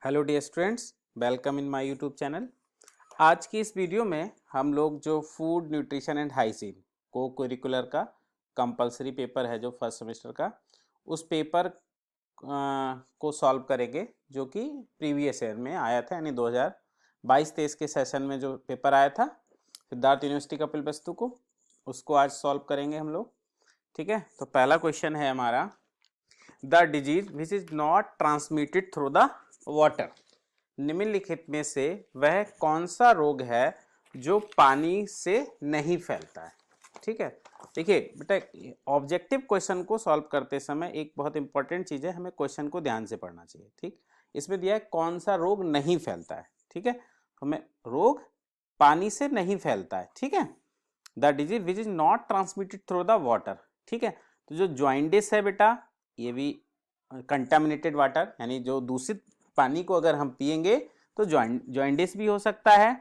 Hello dear students, welcome in my YouTube channel. आज की इस वीडियो में हम लोग जो फूड न्यूट्रिशन एंड हाइजीन को करिकुलर का कंपलसरी पेपर है जो फर्स्ट सेमेस्टर का, उस पेपर को सॉल्व करेंगे जो कि प्रीवियस ईयर में आया था, यानी 2022-23 के सेशन में जो पेपर आया था सिद्धार्थ यूनिवर्सिटी कपिल वस्तु को, उसको आज सॉल्व करेंगे हम लोग। ठीक है, तो पहला क्वेश्चन है हमारा, the disease which is not transmitted through the water. निम्नलिखित में से वह कौन सा रोग है जो पानी से नहीं फैलता है। ठीक है, देखिए बेटा, ऑब्जेक्टिव क्वेश्चन को सॉल्व करते समय एक बहुत इंपॉर्टेंट चीज है, हमें क्वेश्चन को ध्यान से पढ़ना चाहिए। ठीक, इसमें दिया है कौन सा रोग नहीं फैलता है। ठीक है, हमें रोग पानी से नहीं फैलता है। ठीक है, the disease which is not transmitted through the water. ठीक है, तो जो जॉइंडिस है बेटा, ये भी कंटामिनेटेड वाटर, यानी जो दूषित पानी को अगर हम पिएंगे तो जॉइंडिस भी हो सकता है,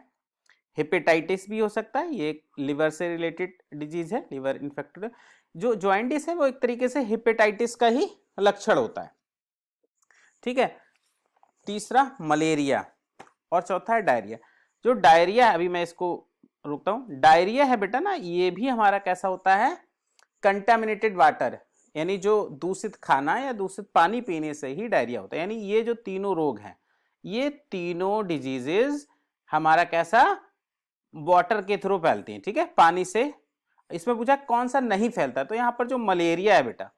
हेपेटाइटिस भी हो सकता है। ये लिवर से रिलेटेड डिजीज है, लिवर इन्फेक्टेड। जो जॉइंडिस है वो एक तरीके से हेपेटाइटिस का ही लक्षण होता है। ठीक है, तीसरा मलेरिया और चौथा है डायरिया। जो डायरिया है, अभी मैं इसको रुकता हूं, डायरिया है बेटा ना, ये भी हमारा कैसा होता है, कंटामिनेटेड वाटर, यानी जो दूषित खाना या दूषित पानी पीने से ही डायरिया होता है। यानी ये जो तीनों रोग हैं, ये तीनों डिजीजेस हमारा कैसा, वाटर के थ्रू फैलती हैं। ठीक है, पानी से। इसमें पूछा कौन सा नहीं फैलता, तो यहां पर जो मलेरिया है बेटा,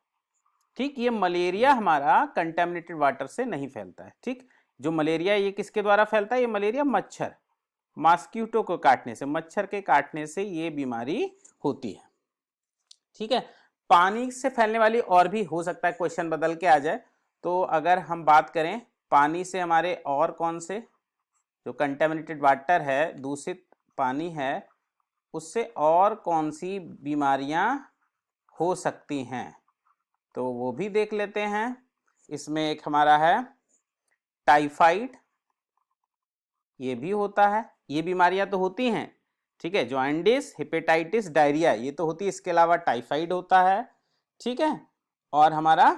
ठीक, ये मलेरिया हमारा कंटेमिनेटेड वाटर से नहीं फैलता है। ठीक, जो मलेरिया ये किसके द्वारा फैलता है, ये मलेरिया मच्छर, मॉस्किटो को काटने से, मच्छर के काटने से ये बीमारी होती है। ठीक है, पानी से फैलने वाली और भी हो सकता है, क्वेश्चन बदल के आ जाए। तो अगर हम बात करें पानी से हमारे और कौन से, जो कंटेमिनेटेड वाटर है, दूषित पानी है, उससे और कौन सी बीमारियां हो सकती हैं, तो वो भी देख लेते हैं। इसमें एक हमारा है टाइफाइड, ये भी होता है, ये बीमारियां तो होती हैं। ठीक है, जॉइंडिस, हेपेटाइटिस, डायरिया, ये तो होती है। इसके अलावा टाइफाइड होता है। ठीक है, और हमारा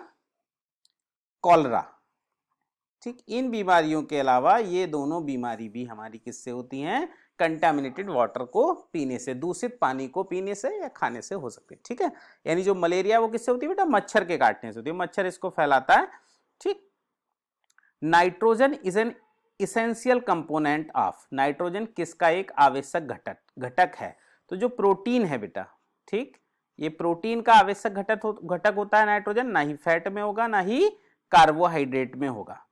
कॉलरा। ठीक, इन बीमारियों के अलावा ये दोनों बीमारी भी हमारी किससे होती हैं, कंटामिनेटेड वाटर को पीने से, दूषित पानी को पीने से या खाने से हो सकती है। ठीक है, यानी जो मलेरिया वो किससे होती है बेटा, मच्छर के काटने से होती है, मच्छर इसको फैलाता है। ठीक, nitrogen is an essential component of, nitrogen किसका एक आवश्यक घटक है, तो जो प्रोटीन है बेटा, ठीक, ये प्रोटीन का आवश्यक घटक होता है नाइट्रोजन, ना ही फैट में होगा ना ही कार्बोहाइड्रेट में होगा।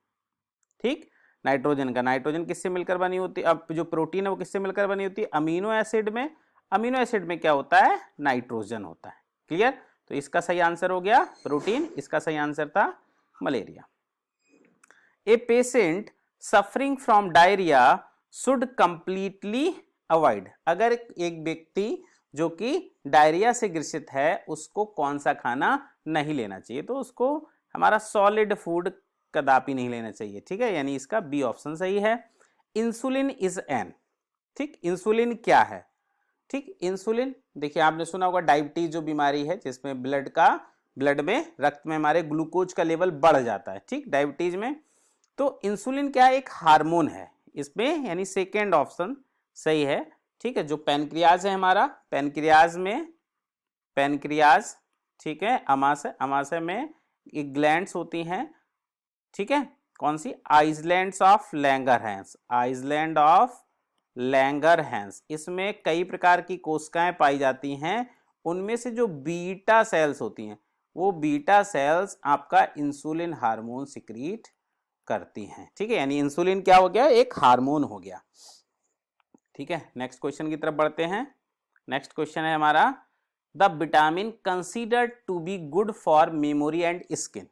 ठीक, नाइट्रोजन किससे मिलकर बनी होती है, अब जो प्रोटीन है वो किससे मिलकर बनी होती है, अमीनो एसिड में। अमीनो एसिड में क्या होता है, नाइट्रोजन होता है। क्लियर, तो इसका सही आंसर हो गया प्रोटीन, इसका सही आंसर था malaria. A patient suffering from diarrhoea should completely avoid, अगर एक व्यक्ति जो कि डायरिया से ग्रसित है उसको कौन सा खाना नहीं लेना चाहिए, तो उसको हमारा सॉलिड फूड कदापि नहीं लेना चाहिए। ठीक है, यानी इसका बी ऑप्शन सही है। इंसुलिन इज एन, ठीक, इंसुलिन क्या है, ठीक, इंसुलिन देखिए आपने सुना होगा, डायबिटीज जो बीमारी है जिसमें ब्लड में, रक्त में हमारे ग्लूकोज का लेवल बढ़ जाता है। ठीक, डायबिटीज में, तो इंसुलिन क्या है, एक हार्मोन है इसमें, यानी सेकेंड ऑप्शन सही है। ठीक है, जो पैनक्रियाज है हमारा, पैनक्रियाज, ठीक है, अमाशय में एक ग्लैंड्स होती हैं। ठीक है, कौन सी, islands of Langerhans, island of Langerhans, इसमें कई प्रकार की कोशिकाएं पाई जाती हैं। उनमें से जो बीटा सेल्स होती हैं, वो बीटा सेल्स आपका इंसुलिन हार्मोन सिक्रीट करती हैं। ठीक है, यानी इंसुलिन क्या हो गया, एक हार्मोन हो गया। ठीक है, नेक्स्ट क्वेश्चन की तरफ बढ़ते हैं। नेक्स्ट क्वेश्चन है हमारा, the vitamin considered to be good for memory and skin.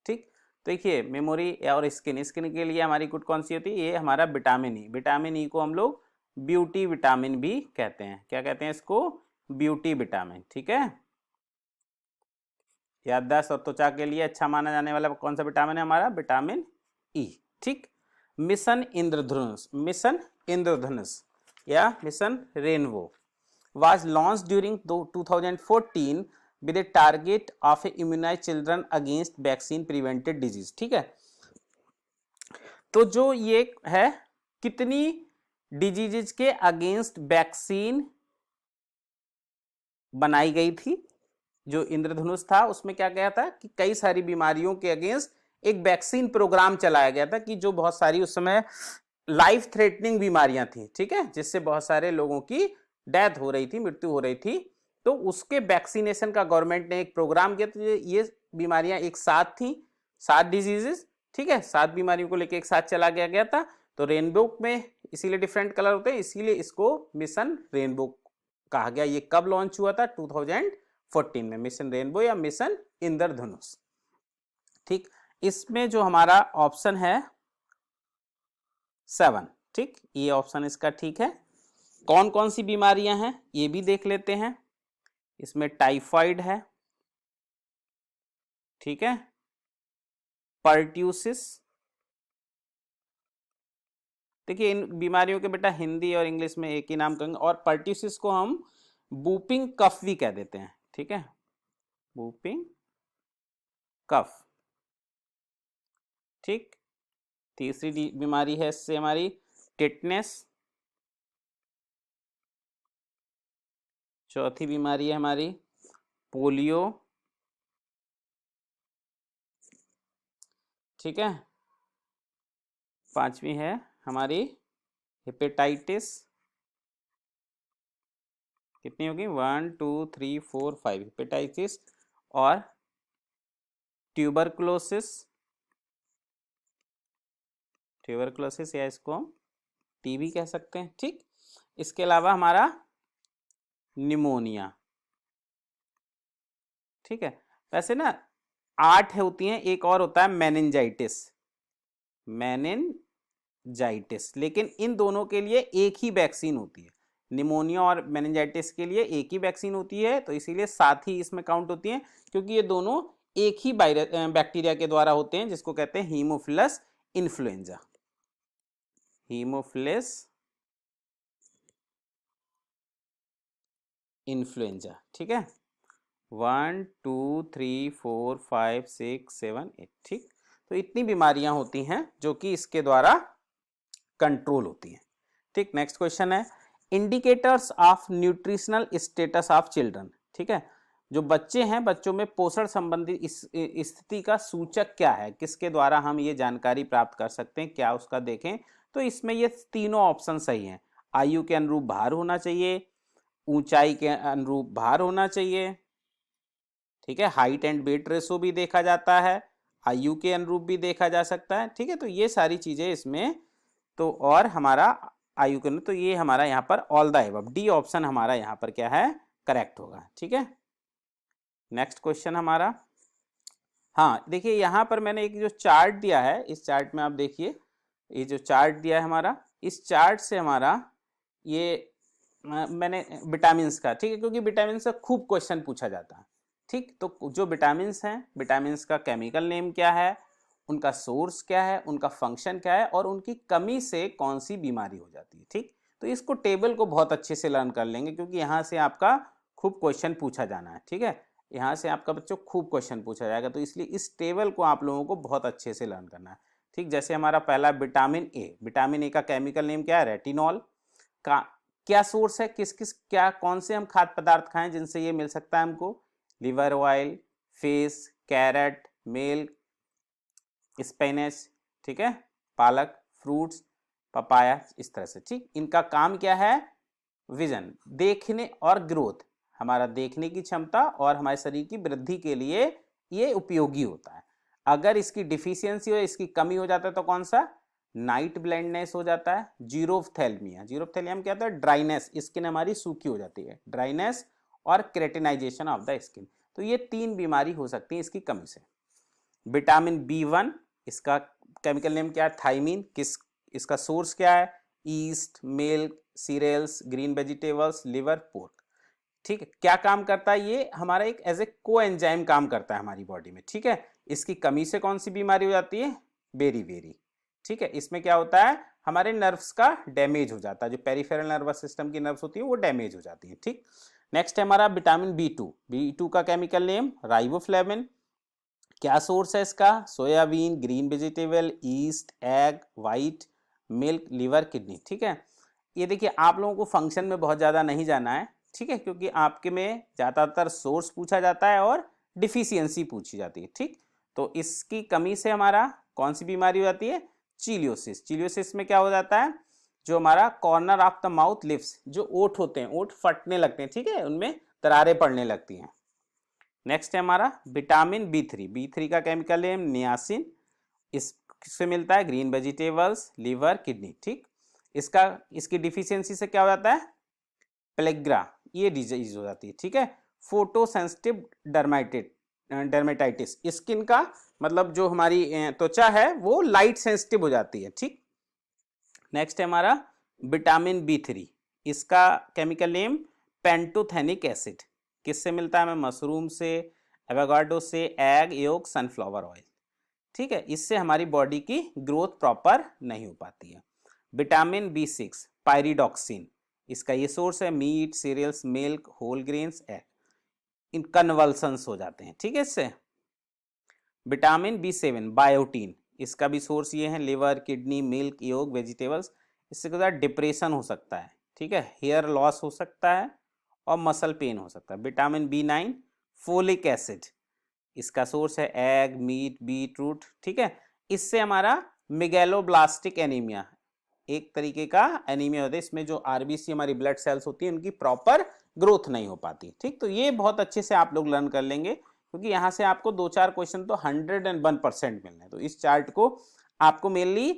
ठीक, तो देखिए मेमोरी और स्किन के लिए हमारी गुड कौन सी होती है, ये हमारा विटामिन ई। विटामिन ई को हम लोग ब्यूटी विटामिन भी कहते हैं। क्या कहते हैं इसको, ब्यूटी विटामिन। ठीक है, याददाश्त और त्वचा के लिए अच्छा माना जाने वाला कौन सा विटामिन है हमारा, विटामिन ई। ठीक, मिशन इंद्रधनुष या mission rainbow was launched during 2014 with a target of immunize children against vaccine prevented disease। ठीक है, तो जो ये है कितनी डिजीजेज के अगेंस्ट वैक्सीन बनाई गई थी, जो इंद्रधनुष था उसमें क्या गया था कि कई सारी बीमारियों के अगेंस्ट एक वैक्सीन प्रोग्राम चलाया गया था कि जो बहुत सारी उस समय लाइफ थ्रेटनिंग बीमारियां थी, ठीक है, जिससे बहुत सारे लोगों की डेथ हो रही थी, मृत्यु हो रही थी। तो उसके वैक्सीनेशन का गवर्नमेंट ने एक प्रोग्राम किया। तो ये बीमारियां एक साथ थी, 7 डिजीजेस, ठीक है, 7 बीमारियों को लेकर एक साथ चला गया था। तो रेनबो में इसीलिए डिफरेंट कलर होते हैं, इसीलिए इसको मिशन रेनबो कहा गया। ये कब लॉन्च हुआ था? 2014 में, मिशन रेनबो या मिशन इंद्रधनुष। ठीक, इसमें जो हमारा ऑप्शन है 7, ठीक, ये ऑप्शन इसका ठीक है। कौन कौन सी बीमारियां हैं ये भी देख लेते हैं। इसमें टाइफाइड है, ठीक है, पर्ट्यूसिस, देखिए इन बीमारियों के बेटा हिंदी और इंग्लिश में एक ही नाम कहेंगे, और पर्ट्यूसिस को हम वूपिंग कफ भी कह देते हैं, ठीक है, वूपिंग कफ। ठीक, तीसरी बीमारी है इससे हमारी टिटनेस, चौथी बीमारी है हमारी पोलियो, ठीक है, पांचवी है हमारी हेपेटाइटिस, कितनी होगी 1 2 3 4 5 हेपेटाइटिस, और ट्यूबरकुलोसिस, ट्यूबरकुलोसिस या इसको हम टीबी कह सकते हैं। ठीक, इसके अलावा हमारा निमोनिया, ठीक है। वैसे ना 8 होती हैं, एक और होता है मेनिंजाइटिस, मेनिंजाइटिस, लेकिन इन दोनों के लिए एक ही वैक्सीन होती है। निमोनिया और मेनिंजाइटिस के लिए एक ही वैक्सीन होती है, तो इसीलिए साथ ही इसमें काउंट होती हैं, क्योंकि ये दोनों एक ही बैक्टीरिया के द्वारा होते हैं, जिसको कहते हैं हीमोफिलस इन्फ्लुएंजा, हीमोफिलस इन्फ्लुएंजा, ठीक है। 1 2 3 4 5 6 7 8, ठीक। तो इतनी बीमारियां होती हैं जो कि इसके द्वारा कंट्रोल होती हैं। ठीक, नेक्स्ट क्वेश्चन है indicators of nutritional status of children, ठीक है, जो बच्चे हैं बच्चों में पोषण संबंधी स्थिति का सूचक क्या है, किसके द्वारा हम ये जानकारी प्राप्त कर सकते हैं, क्या उसका देखें। तो इसमें ये तीनों ऑप्शन सही हैं। आयु के अनुरूप भार होना चाहिए, ऊंचाई के अनुरूप भार होना चाहिए, ठीक है, हाइट एंड वेट रेशो भी देखा जाता है, आयु के अनुरूप भी देखा जा सकता है, ठीक है। तो ये सारी चीजें इसमें, तो और हमारा आयु के अनुरूप, तो ये हमारा यहाँ पर all the above, D option हमारा यहाँ पर क्या है, करेक्ट होगा, ठीक है। नेक्स्ट क्वेश्चन हमारा, हाँ देखिए यहाँ पर मैंने एक जो चार्ट दिया है, इस चार्ट में आप देखिए, ये जो चार्ट दिया है हमारा, इस चार्ट से हमारा ये मैंने विटामिन का, ठीक है, क्योंकि विटामिन से खूब क्वेश्चन पूछा जाता है। ठीक, तो जो विटामिन हैं, विटामिन का केमिकल नेम क्या है, उनका सोर्स क्या है, उनका फंक्शन क्या है, और उनकी कमी से कौन सी बीमारी हो जाती है। ठीक, तो इसको टेबल को बहुत अच्छे से लर्न कर लेंगे, क्योंकि यहाँ से आपका खूब क्वेश्चन पूछा जाना है। ठीक है, यहाँ से आपका बच्चों खूब क्वेश्चन पूछा जाएगा, तो इसलिए इस टेबल को आप लोगों को बहुत अच्छे से लर्न करना है। ठीक, जैसे हमारा पहला विटामिन ए, विटामिन ए का केमिकल नेम क्या है, रेटिनॉल, का क्या सोर्स है, किस किस क्या कौन से हम खाद्य पदार्थ खाएं जिनसे ये मिल सकता है हमको, liver oil, fish, carrot, milk, spinach, ठीक है, पालक, फ्रूट्स, पपाया, इस तरह से। ठीक, इनका काम क्या है, विजन, देखने और ग्रोथ, हमारा देखने की क्षमता और हमारे शरीर की वृद्धि के लिए ये उपयोगी होता है। अगर इसकी डिफिशियंसी हो, इसकी कमी हो जाता है तो कौन सा, नाइट ब्लाइंडनेस हो जाता है, जीरोफ्थैल्मिया, जीरोफ्थैल्मिया क्या होता है, ड्राइनेस, स्किन हमारी सूखी हो जाती है, ड्राइनेस, और क्रेटिनाइजेशन ऑफ द स्किन। तो ये 3 बीमारी हो सकती है इसकी कमी से। विटामिन B1, इसका केमिकल नेम क्या है, थाइमिन, किस इसका सोर्स क्या है, yeast, milk, cereals, green vegetables, liver, pork. ठीक है, क्या काम करता है ये, हमारा एक एज ए कोएंजाइम काम करता है हमारी बॉडी में। ठीक है, इसकी कमी से कौन सी बीमारी हो जाती है, बेरी। ठीक है, इसमें क्या होता है, हमारे नर्व्स का डैमेज हो जाता है, जो पेरिफेरल नर्वस सिस्टम की नर्व्स होती है वो डैमेज हो जाती है। ठीक, नेक्स्ट है हमारा विटामिन B2, B2 का केमिकल नेम राइबोफ्लेविन, क्या सोर्स है इसका? Soybean, green vegetable, east, egg, white, milk, liver, kidney. ठीक है, ये देखिए आप लोगों को फंक्शन में बहुत ज़्यादा नहीं जाना है, ठीक है, क्योंकि आपके में ज़्यादातर सोर्स पूछा जाता है और डिफिशियंसी पूछी जाती है। ठीक, तो इसकी कमी से हमारा कौन सी बीमारी हो जाती है? चिलियोसिस। चिलियोसिस में क्या हो जाता है? जो हमारा corner of the mouth lips, जो ओठ होते हैं, ओठ फटने लगते हैं, ठीक है, उनमें दरारें पड़ने लगती हैं। नेक्स्ट है हमारा विटामिन B3। B3 का केमिकल नेम नियासिन। इससे मिलता है ग्रीन वेजिटेबल्स, लिवर, किडनी। ठीक, इसकी डिफिशियंसी से क्या हो जाता है? प्लेग्रा, ये डिजीज हो जाती है। ठीक है, फोटोसेंसिटिव डर्मेटाइटिस, स्किन का मतलब जो हमारी त्वचा है वो लाइट सेंसिटिव हो जाती है। ठीक, नेक्स्ट है हमारा विटामिन B3। इसका केमिकल नेम पेंटोथेनिक एसिड। किससे मिलता है हमें? मशरूम से, एवोकाडो से, एग योक, सनफ्लावर ऑयल। ठीक है, इससे हमारी बॉडी की ग्रोथ प्रॉपर नहीं हो पाती है। Vitamin B6 pyridoxine. इसका ये सोर्स है meat, cereals, milk, whole grains, egg. इन कन्वल्सन्स हो जाते हैं। ठीक है, इससे विटामिन B7 बायोटीन। इसका भी सोर्स ये है लिवर, किडनी, मिल्क, योग, वेजिटेबल्स। इससे क्या होता है? डिप्रेशन हो सकता है, ठीक है, हेयर लॉस हो सकता है और मसल पेन हो सकता है। Vitamin B9 folic acid. इसका सोर्स है एग, मीट, बीटरूट। ठीक है, इससे हमारा मेगैलोब्लास्टिक एनीमिया, एक तरीके का एनीमिया होता है, इसमें जो आरबीसी हमारी ब्लड सेल्स होती है उनकी प्रॉपर ग्रोथ नहीं हो पाती। ठीक, तो ये बहुत अच्छे से आप लोग लर्न कर लेंगे, क्योंकि यहाँ से आपको 2-4 क्वेश्चन तो 101% मिलने हैं। तो इस चार्ट को आपको मेनली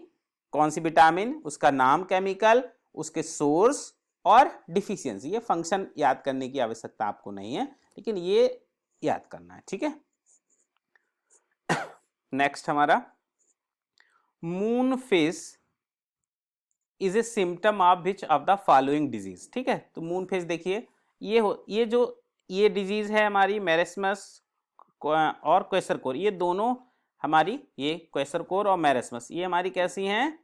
कौन सी विटामिन, उसका नाम, केमिकल, उसके सोर्स और डिफिशियंसी, ये फंक्शन याद करने की आवश्यकता आपको नहीं है, लेकिन ये याद करना है। ठीक है, नेक्स्ट हमारा moon face is a symptom of which of the following disease. ठीक है, तो मून फेस देखिए, ये डिजीज है हमारी मेरेस्मस और क्वेसरकोर। ये दोनों हमारी, ये क्वेसरकोर और मेरेस्मस, ये हमारी कैसी हैं?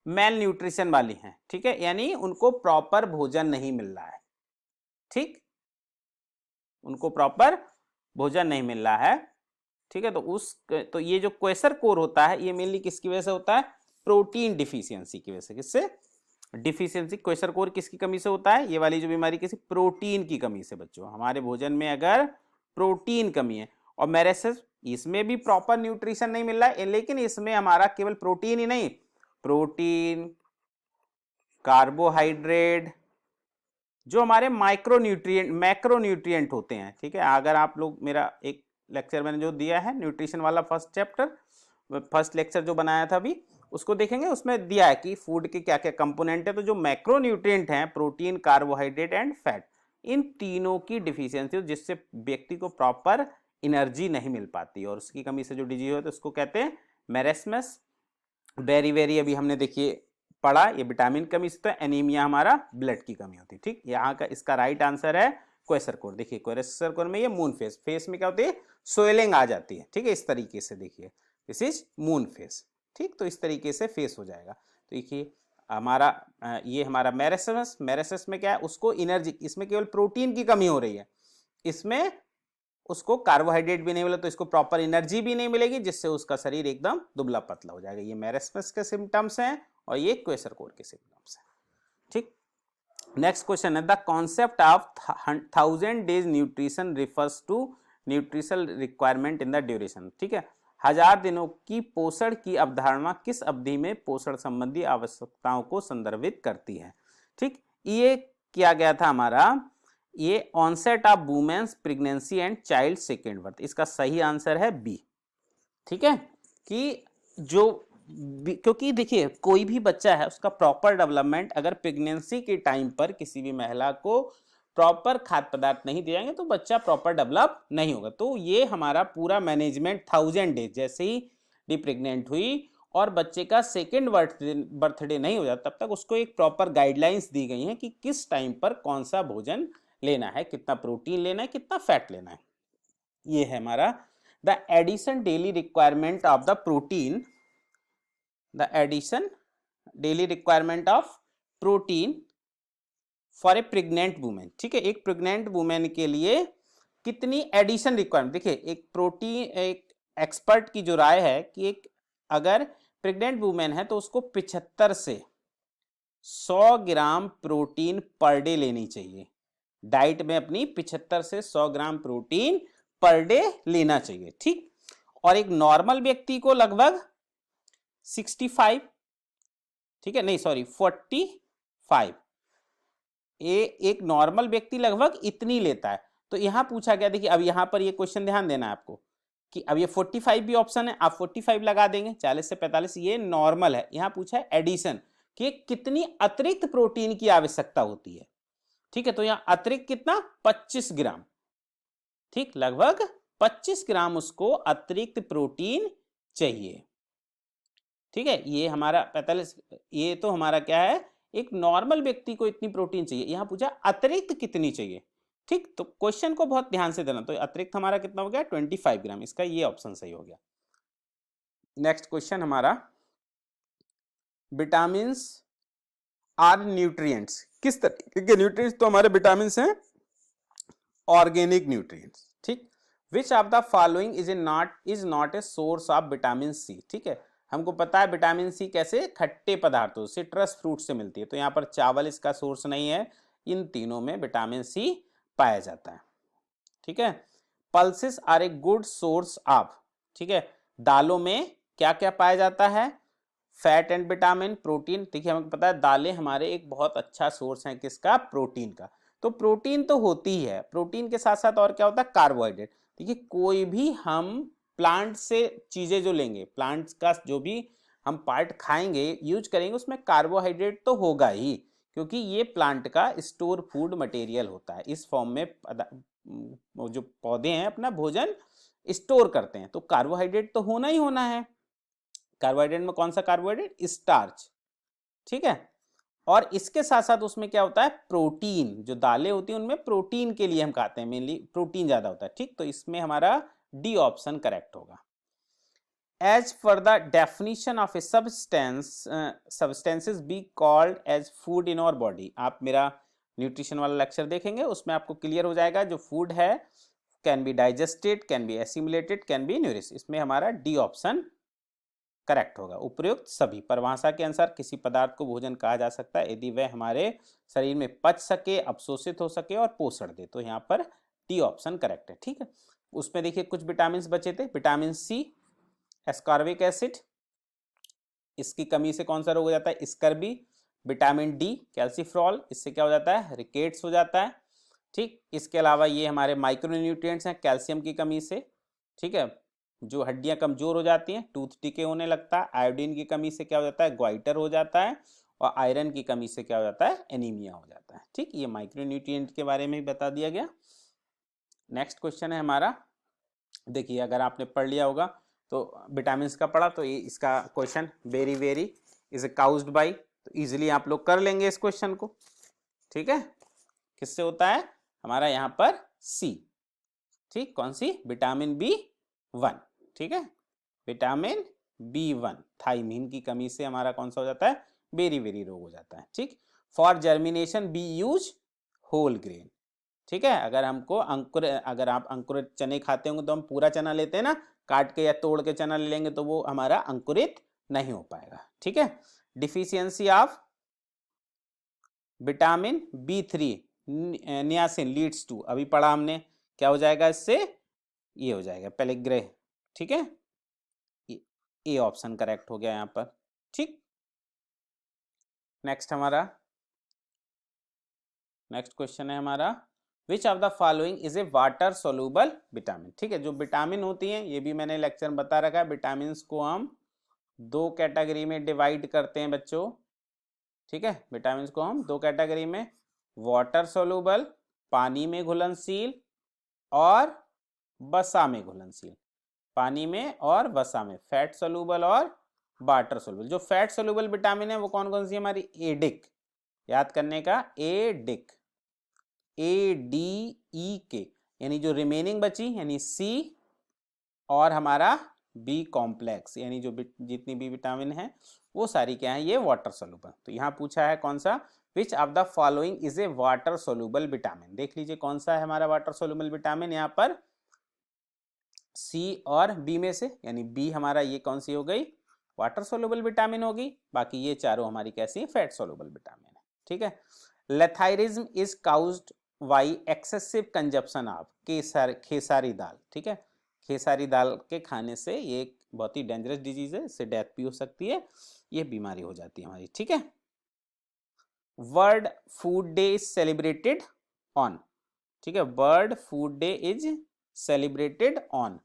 मेल न्यूट्रिशन वाली हैं। ठीक है, यानी उनको प्रॉपर भोजन नहीं मिल रहा है। ठीक, उनको प्रॉपर भोजन नहीं मिल रहा है। ठीक है, तो ये जो क्वेसरकोर होता है ये मेनली किसकी वजह से होता है? प्रोटीन डिफिशियंसी की वजह से। किससे? डिफिशियंसी। क्वेसरकोर किसकी कमी से होता है? ये वाली जो बीमारी किसी प्रोटीन की कमी से। बच्चों, हमारे भोजन में अगर प्रोटीन कमी है, और मेरेसिस इसमें भी प्रॉपर न्यूट्रिशन नहीं मिल रहा है, लेकिन इसमें हमारा केवल प्रोटीन ही नहीं, प्रोटीन, कार्बोहाइड्रेट, जो हमारे माइक्रोन्यूट्रिएंट, मैक्रोन्यूट्रिएंट होते हैं। ठीक है, अगर आप लोग मेरा एक लेक्चर मैंने जो दिया है न्यूट्रिशन वाला, फर्स्ट लेक्चर जो बनाया था अभी, उसको देखेंगे, उसमें दिया है कि फूड के क्या क्या कंपोनेंट है। तो जो मैक्रोन्यूट्रिएंट हैं, प्रोटीन, कार्बोहाइड्रेट एंड फैट, इन तीनों की डिफिशियंसी, जिससे व्यक्ति को प्रॉपर एनर्जी नहीं मिल पाती, और उसकी कमी से जो डिजीज होता है उसको कहते हैं मेरेस्मस। वेरी अभी हमने देखिए पढ़ा, ये विटामिन कमी से, तो एनीमिया हमारा ब्लड की कमी होती है। ठीक, यहाँ का इसका राइट आंसर है क्वेसरकोर। देखिए क्वेसरकोर में ये मून फेस में क्या होती है? सोइलिंग आ जाती है। ठीक है, इस तरीके से देखिए, दिस इज मून फेस। ठीक, तो इस तरीके से फेस हो जाएगा। तो देखिए हमारा ये हमारा मेरेसस में क्या है? उसको एनर्जी, इसमें केवल प्रोटीन की कमी हो रही है, इसमें उसको कार्बोहाइड्रेट भी नहीं मिला, तो इसको प्रॉपर एनर्जी भी नहीं मिलेगी, जिससे उसका शरीर एकदम दुबला पतला हो जाएगा। ये मेरेस्मस के सिम्टम्स हैं और ये क्वेसरकोर के सिम्टम्स हैं। ठीक, नेक्स्ट क्वेश्चन है, the concept of 1000 days nutrition refers to nutritional requirement in the duration. ठीक है, 1000 दिनों की पोषण की अवधारणा किस अवधि में पोषण संबंधी आवश्यकताओं को संदर्भित करती है? ठीक, ये किया गया था हमारा, ये onset of women's pregnancy and child second birth. इसका सही आंसर है बी। ठीक है, कि जो, क्योंकि देखिए कोई भी बच्चा है उसका प्रॉपर डेवलपमेंट अगर प्रेगनेंसी के टाइम पर किसी भी महिला को प्रॉपर खाद्य पदार्थ नहीं दिए जाएंगे तो बच्चा प्रॉपर डेवलप नहीं होगा। तो ये हमारा पूरा मैनेजमेंट 1000 डेज, जैसे ही भी प्रेग्नेंट हुई और बच्चे का सेकेंड बर्थडे नहीं हो जाता, तब तक उसको एक प्रॉपर गाइडलाइंस दी गई हैं कि किस टाइम पर कौन सा भोजन लेना है, कितना प्रोटीन लेना है, कितना फैट लेना है। ये है हमारा the addition daily requirement of the protein, the addition daily requirement of protein for a pregnant women. ठीक है, एक प्रेग्नेंट वुमेन के लिए कितनी एडिशन रिक्वायरमेंट? देखिए एक प्रोटीन, एक एक्सपर्ट की जो राय है कि एक अगर प्रेग्नेंट वुमेन है तो उसको 75 से 100 ग्राम प्रोटीन पर डे लेनी चाहिए। डाइट में अपनी 75 से 100 ग्राम प्रोटीन पर डे लेना चाहिए, ठीक। और एक नॉर्मल व्यक्ति को लगभग 65, ठीक है, नहीं सॉरी 45, ये एक नॉर्मल व्यक्ति लगभग इतनी लेता है। तो यहां पूछा गया, देखिए अब यहां पर ये क्वेश्चन ध्यान देना है आपको कि अब ये 45 भी ऑप्शन है, आप 45 लगा देंगे, 40 से 45 ये नॉर्मल है। यहां पूछा है एडिशन कि कितनी अतिरिक्त प्रोटीन की आवश्यकता होती है, ठीक है। तो यहां अतिरिक्त कितना, 25 ग्राम, ठीक, लगभग 25 ग्राम उसको अतिरिक्त प्रोटीन चाहिए, ठीक है। ये हमारा 45, ये तो हमारा क्या है, एक नॉर्मल व्यक्ति को इतनी प्रोटीन चाहिए। यहां पूछा अतिरिक्त कितनी चाहिए, ठीक। तो क्वेश्चन को बहुत ध्यान से देना। तो अतिरिक्त हमारा कितना हो गया, 25 ग्राम, इसका ये ऑप्शन सही हो गया। नेक्स्ट क्वेश्चन हमारा, विटामिन आर न्यूट्रिएंट्स, किस तरह के न्यूट्रिएंट्स, तो हमारे विटामिन हैं ऑर्गेनिक न्यूट्रिएंट्स, ठीक। Which of the following is not a source of vitamin C, ठीक है। हमको पता है विटामिन सी कैसे, खट्टे पदार्थों, सिट्रस फ्रूट से मिलती है। तो यहाँ पर चावल इसका सोर्स नहीं है, इन तीनों में विटामिन सी पाया जाता है, ठीक है। Pulses are a good source of, ठीक है। दालों में क्या क्या पाया जाता है, फैट एंड विटामिन, प्रोटीन, देखिए हमको पता है दालें हमारे एक बहुत अच्छा सोर्स है किसका, प्रोटीन का। तो प्रोटीन तो होती ही है, प्रोटीन के साथ साथ और क्या होता है, कार्बोहाइड्रेट। देखिए कोई भी हम प्लांट से चीजें जो लेंगे, प्लांट्स का जो भी हम पार्ट खाएंगे, यूज करेंगे, उसमें कार्बोहाइड्रेट तो होगा ही, क्योंकि ये प्लांट का स्टोर फूड मटेरियल होता है। इस फॉर्म में जो पौधे हैं अपना भोजन स्टोर करते हैं, तो कार्बोहाइड्रेट तो होना ही होना है। कार्बोहाइड्रेट में कौन सा कार्बोहाइड्रेट, स्टार्च, ठीक है। और इसके साथ साथ उसमें क्या होता है, प्रोटीन, जो दालें होती हैं उनमें प्रोटीन के लिए हम खाते हैं, मेनली प्रोटीन ज्यादा होता है, ठीक। तो इसमें हमारा डी ऑप्शन करेक्ट होगा। As per the definition of a substances be called as food in our body, आप मेरा न्यूट्रिशन वाला लेक्चर देखेंगे, उसमें आपको क्लियर हो जाएगा। जो फूड है can be digested, can be assimilated, can be nourish, इसमें हमारा डी ऑप्शन करेक्ट होगा। उपयुक्त सभी परिभाषा के अनुसार किसी पदार्थ को भोजन कहा जा सकता है यदि वह हमारे शरीर में पच सके, अवशोषित हो सके और पोषण दे। तो यहाँ पर डी ऑप्शन करेक्ट है, ठीक है। उसमें देखिए कुछ विटामिन बचे थे, विटामिन सी, एस्कॉर्बिक एसिड, इसकी कमी से कौन सा रोग हो जाता है, स्कर्बी। विटामिन डी, कैल्सीफ्रॉल, इससे क्या हो जाता है, रिकेट्स हो जाता है, ठीक। इसके अलावा ये हमारे माइक्रोन्यूट्रिएंट्स हैं, कैल्शियम की कमी से, ठीक है, जो हड्डियां कमजोर हो जाती हैं, टूथ डिके होने लगता है। आयोडीन की कमी से क्या हो जाता है, ग्वाइटर हो जाता है। और आयरन की कमी से क्या हो जाता है, एनीमिया हो जाता है, ठीक। ये माइक्रोन्यूट्रिएंट के बारे में भी बता दिया गया। नेक्स्ट क्वेश्चन है हमारा, देखिए अगर आपने पढ़ लिया होगा तो विटामिन का पढ़ा, तो ये इसका question very is caused by, तो इजिली आप लोग कर लेंगे इस क्वेश्चन को, ठीक है। किससे होता है, हमारा यहाँ पर सी, ठीक, कौन सी, विटामिन B1, ठीक है, विटामिन B1, थाइमीन की कमी से हमारा कौन सा हो जाता है, वेरी रोग हो जाता है, ठीक। For germination be use whole grain, ठीक है। अगर हमको अगर आप अंकुरित चने खाते होंगे तो हम पूरा चना लेते हैं ना, काट के या तोड़ के चना ले लेंगे तो वो हमारा अंकुरित नहीं हो पाएगा, ठीक है। Deficiency of vitamin B3 niacin leads to, अभी पढ़ा हमने, क्या हो जाएगा इससे, ये हो जाएगा पेलिग्रे, ठीक है। ए ऑप्शन करेक्ट हो गया यहाँ पर, ठीक। नेक्स्ट क्वेश्चन है हमारा, विच of the following is a water soluble vitamin, ठीक है। जो विटामिन होती हैं, ये भी मैंने लेक्चर में बता रखा है, विटामिन को हम दो कैटेगरी में डिवाइड करते हैं बच्चों, ठीक है। विटामिन को हम दो कैटेगरी में, वाटर सोल्यूबल, पानी में घुलनशील, और वसा में घुलनशील, पानी में और वसा में, फैट सोल्यूबल और वाटर सोल्यूबल। जो फैट सोल्यूबल विटामिन है वो कौन कौन सी हमारी, एडिक, याद करने का, एडिक, ADEK, यानी जो रिमेनिंग बची यानी सी और हमारा बी कॉम्प्लेक्स, यानी जो जितनी भी विटामिन है वो सारी क्या है, ये वाटर सोल्यूबल। तो यहाँ पूछा है कौन सा, विच of the following is a water soluble vitamin, देख लीजिए कौन सा है हमारा वाटर सोल्यूबल विटामिन, यहाँ पर सी और बी में से, यानी बी हमारा ये कौन सी हो गई, वाटर सोल्यूबल विटामिन होगी, बाकी ये चारों हमारी कैसी है, फैट सोल्यूबल विटामिन है। ठीक है। Lathyrism is caused by excessive consumption of khesari dal. ठीक है, खेसारी दाल के खाने से ये एक बहुत ही डेंजरस डिजीज है, इससे डेथ भी हो सकती है, ये बीमारी हो जाती है हमारी। ठीक है। World food day is celebrated on. ठीक है, world food day is celebrated on.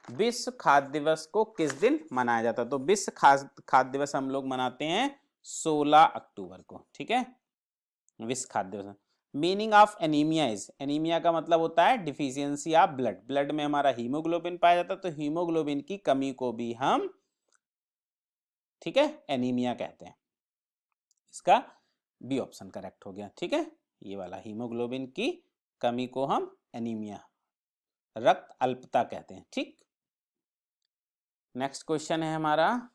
विश्व खाद्य दिवस को किस दिन मनाया जाता है, तो विश्व खाद्य दिवस हम लोग मनाते हैं 16 अक्टूबर को। ठीक है, विश्व खाद्य दिवस। Meaning of anaemia is, anaemia का मतलब होता है डिफिशियंसी ऑफ ब्लड, ब्लड में हमारा हीमोग्लोबिन पाया जाता है, तो हीमोग्लोबिन की कमी को भी हम, ठीक है, एनीमिया कहते हैं। इसका बी ऑप्शन करेक्ट हो गया। ठीक है, ये वाला हीमोग्लोबिन की कमी को हम एनीमिया, रक्त अल्पता कहते हैं। ठीक, नेक्स्ट क्वेश्चन है हमारा,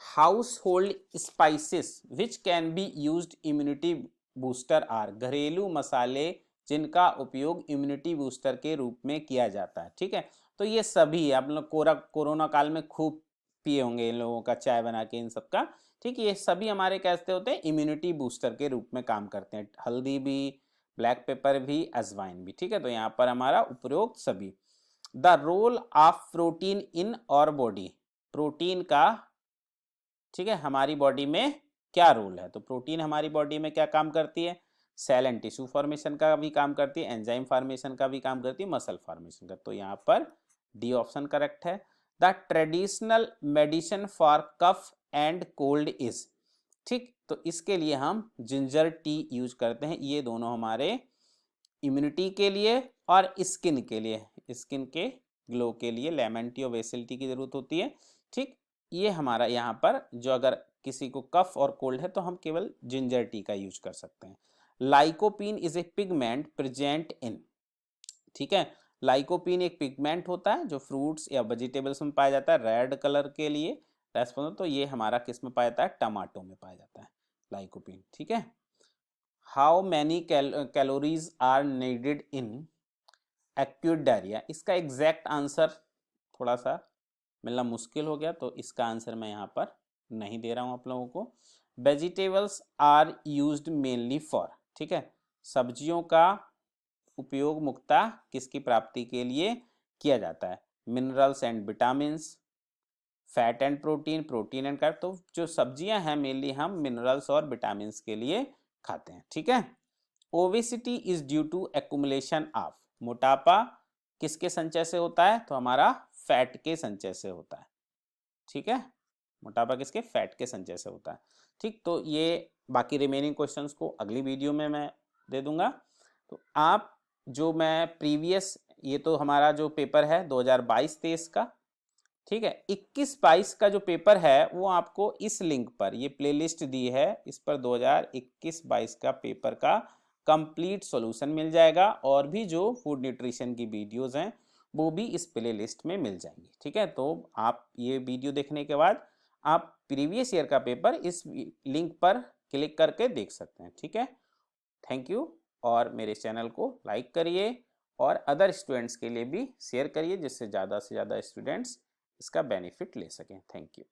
household spices which can be used immunity booster are. घरेलू मसाले जिनका उपयोग इम्यूनिटी बूस्टर के रूप में किया जाता है। ठीक है, तो ये सभी आप लोग कोरोना काल में खूब पिए होंगे इन लोगों का चाय बना के, इन सबका। ठीक है, ये सभी हमारे कैसे होते हैं, इम्यूनिटी बूस्टर के रूप में काम करते हैं। हल्दी भी, ब्लैक पेपर भी, अजवाइन भी। ठीक है, तो यहाँ पर हमारा उपरोक्त सभी। The role of protein in our body, protein का, ठीक है, हमारी बॉडी में क्या रोल है, तो प्रोटीन हमारी बॉडी में क्या काम करती है, सेल एंड टिश्यू फॉर्मेशन का भी काम करती है, एंजाइम फॉर्मेशन का भी काम करती है, मसल फॉर्मेशन का। तो यहाँ पर डी ऑप्शन करेक्ट है। The traditional medicine for cough and cold is. ठीक, तो इसके लिए हम जिंजर टी यूज करते हैं। ये दोनों हमारे इम्यूनिटी के लिए और स्किन के लिए, स्किन के ग्लो के लिए लेमन टी और बेसिल टी की जरूरत होती है। ठीक, ये हमारा यहाँ पर जो अगर किसी को कफ और कोल्ड है तो हम केवल जिंजर टी का यूज कर सकते हैं। Lycopene is a pigment present in. ठीक है, लाइकोपीन एक पिगमेंट होता है जो फ्रूट्स या वेजिटेबल्स में पाया जाता है, रेड कलर के लिए रेस्पॉन्स, तो ये हमारा किस में पाया जाता है, टमाटो में पाया जाता है लाइकोपीन। ठीक है। How many calories are needed in acute diarrhoea, इसका एग्जैक्ट आंसर थोड़ा सा मिलना मुश्किल हो गया, तो इसका आंसर मैं यहाँ पर नहीं दे रहा हूँ आप लोगों को। Vegetables are used mainly for, ठीक है, सब्जियों का उपयोग मुख्यतः किसकी प्राप्ति के लिए किया जाता है, minerals and vitamins, fat and protein, protein and carb. तो जो सब्जियां हैं मेनली हम मिनरल्स और विटामिन्स के लिए खाते हैं। ठीक है। Obesity is due to accumulation of, मोटापा किसके संचय से होता है, तो हमारा फैट के संचय से होता है। ठीक है, मोटापा किसके, फैट के संचय से होता है। ठीक, तो ये बाकी रिमेनिंग क्वेश्चंस को अगली वीडियो में मैं दे दूंगा। तो आप जो मैं प्रीवियस, ये तो हमारा जो पेपर है 2022-23 का, ठीक है, 21-22 का जो पेपर है वो आपको इस लिंक पर, ये प्लेलिस्ट दी है, इस पर 2021-22 का पेपर का कंप्लीट सॉल्यूशन मिल जाएगा, और भी जो फूड न्यूट्रिशन की वीडियोस हैं वो भी इस प्ले लिस्ट में मिल जाएंगी। ठीक है, तो आप ये वीडियो देखने के बाद आप प्रीवियस ईयर का पेपर इस लिंक पर क्लिक करके देख सकते हैं। ठीक है, थैंक यू, और मेरे चैनल को लाइक करिए और अदर स्टूडेंट्स के लिए भी शेयर करिए, जिससे ज़्यादा से ज़्यादा स्टूडेंट्स इसका बेनिफिट ले सकें। Thank you.